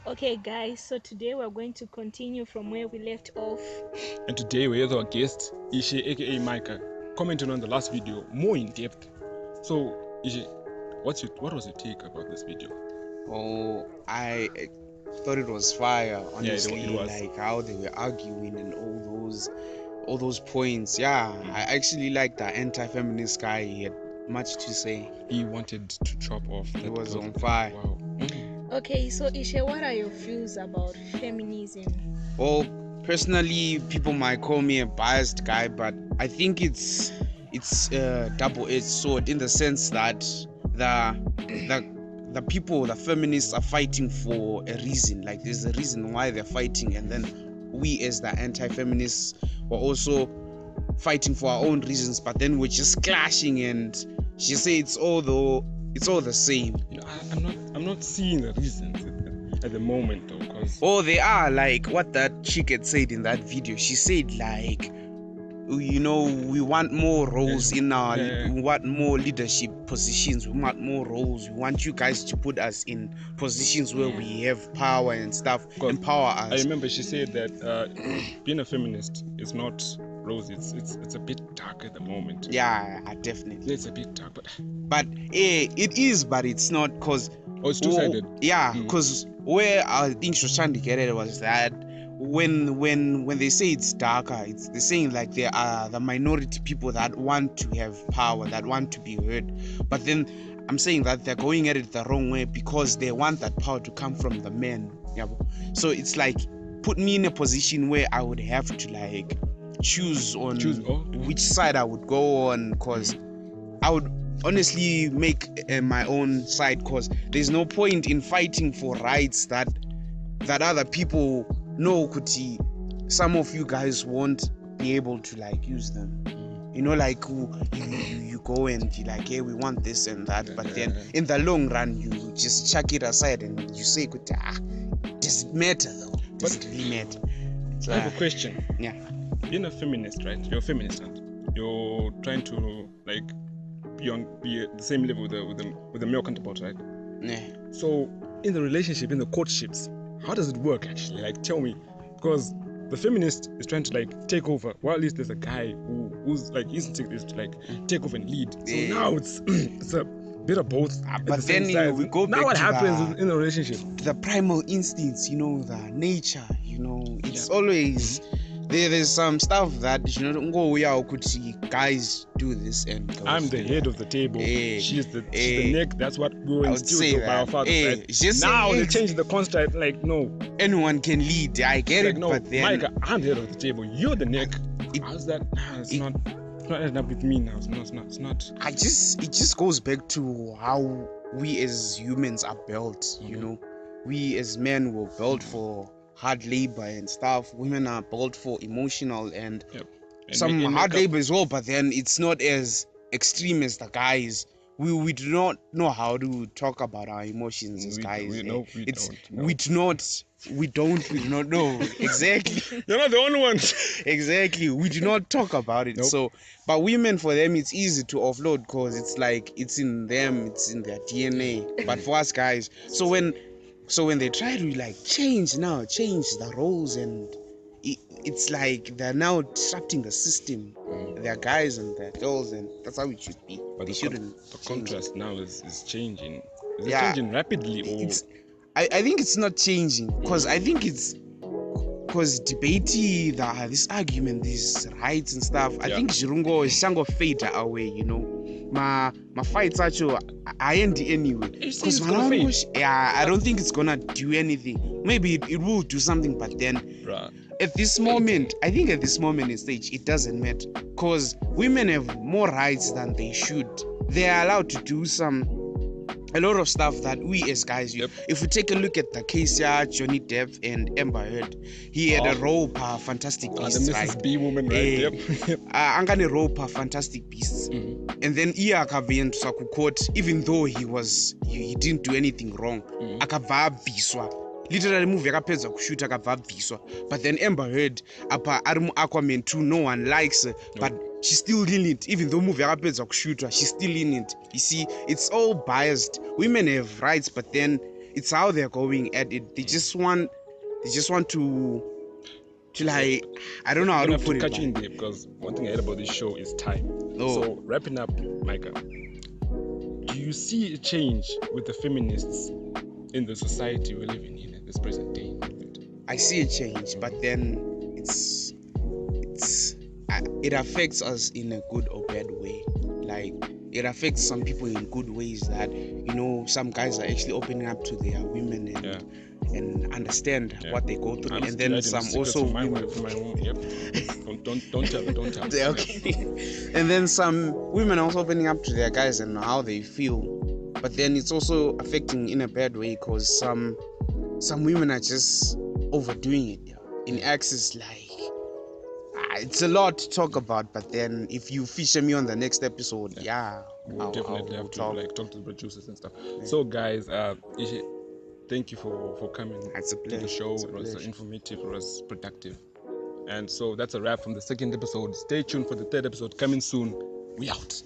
Okay, guys, so today we're going to continue from where we left off. And today we have our guest, Ishe aka Micah, commenting on the last video more in depth. So, Ishe, what was your take about this video? Oh, I thought it was fire, honestly. Yeah, it was. Like how they were arguing and all those points. Yeah, I actually liked that anti-feminist guy. He had much to say. He wanted to chop off. He was on fire. Wow. Okay, so Ishe, what are your views about feminism? Well, personally, people might call me a biased guy, but I think it's a double-edged sword in the sense that the people, the feminists, are fighting for a reason. Like there's a reason why they're fighting, and then we as the anti-feminists were also fighting for our own reasons, but then we're just clashing, and she say it's all the same. You know, I'm not seeing the reasons at the moment though, because They are, like what that chick had said in that video. She said like, you know, we want more roles in our we want more leadership positions, we want more roles, we want you guys to put us in positions where we have power and stuff, empower us. I remember she said that being a feminist is not rosy, it's a bit dark at the moment. Yeah, definitely It's a bit dark, but it is, but it's not, because it's two-sided. Yeah, because where I think she was trying to get at was that when they say it's darker, they're saying like there are the minority people that want to have power, that want to be heard, but then I'm saying that they're going at it the wrong way because they want that power to come from the men. Yeah, so it's like put me in a position where I would have to like choose which side I would go on, because I would honestly make my own side, because there's no point in fighting for rights that other people know kuti some of you guys won't be able to like use them. You know, like you go and you like, hey, we want this and that, but then in the long run you just chuck it aside and you say, does it matter though? Does it really matter? So, I have a question. Yeah. Being a feminist, right? You're a feminist, right? You're trying to like be at the same level with the male counterpart, right? Yeah. So in the relationship, in the courtships, how does it work actually? Like, tell me, because the feminist is trying to like take over, while at least there's a guy who's like his instinct is to like take over and lead. So now it's a bit of both. But then we go back now what to happens in the relationship? The primal instincts, you know, the nature, you know, it's always there's some stuff that, you know, guys do this and girls I'm the head of the table. She's the neck. That's what we were instilled by our fathers. Right? Now they change the construct. Like, no, anyone can lead. I get it, no, but then Micah, I'm the head of the table. You're the neck. How's that? Nah, it's not ending up with me now. It's not. It just goes back to how we as humans are built. You know, we as men were built for hard labor and stuff. Women are built for emotional and some hard labor as well, but then it's not as extreme as the guys. We do not know how to talk about our emotions as guys. We don't know. Exactly. You're not the only ones. Exactly. We do not talk about it. So, but women, for them, it's easy to offload because it's like it's in them, it's in their DNA. But for us guys, so when they try to like change the roles, and it's like they're now disrupting the system. They're guys and they're girls, and that's how it should be. But the contrast now is changing. Is it changing rapidly? Or? I think it's not changing, because I think it's because debating this argument, these rights and stuff. I think Jirungo is shango fade away. You know, my fights actually I end anyway. Because I don't think it's gonna do anything. Maybe it will do something, but then at this moment, I think at this moment in stage, it doesn't matter, because women have more rights than they should. They are allowed to do a lot of stuff that we as guys, if we take a look at the case here, Johnny Depp and Amber Heard, he had a role per Fantastic Beasts, the Mrs. B woman, right? Angane role per Fantastic Beasts, and then akavenduswa court, even though he didn't do anything wrong, akabva abviswa. Literally movie akapedza kushuta akabva abviswa, but then Amber Heard apa ari muAquaman 2, no one likes her, but she's still in it. Even though movie akapedza kushuta, she's still in it. You see, it's all biased. Women have rights, but then it's how they're going at it. They just want to like, I don't know how I'm to gonna have put to it. cut you in there because one thing I hate about this show is time. Oh. So wrapping up, Micah, do you see a change with the feminists in the society we're living in at this present day? I see a change, but then it affects us in a good or bad way. Like, it affects some people in good ways that, some guys are actually opening up to their women and understand what they go through. I'm and then some also my wife, from my home. Yep. don't tell her. Don't tell her. okay. And then some women are also opening up to their guys and how they feel. But then it's also affecting in a bad way because some women are just overdoing it in access. Like, it's a lot to talk about, but then if you feature me on the next episode, we'll definitely have to talk. talk to the producers and stuff. So guys, Ishe, thank you for coming to the show. It was informative, it was productive. And so that's a wrap from the second episode. Stay tuned for the third episode coming soon. We out.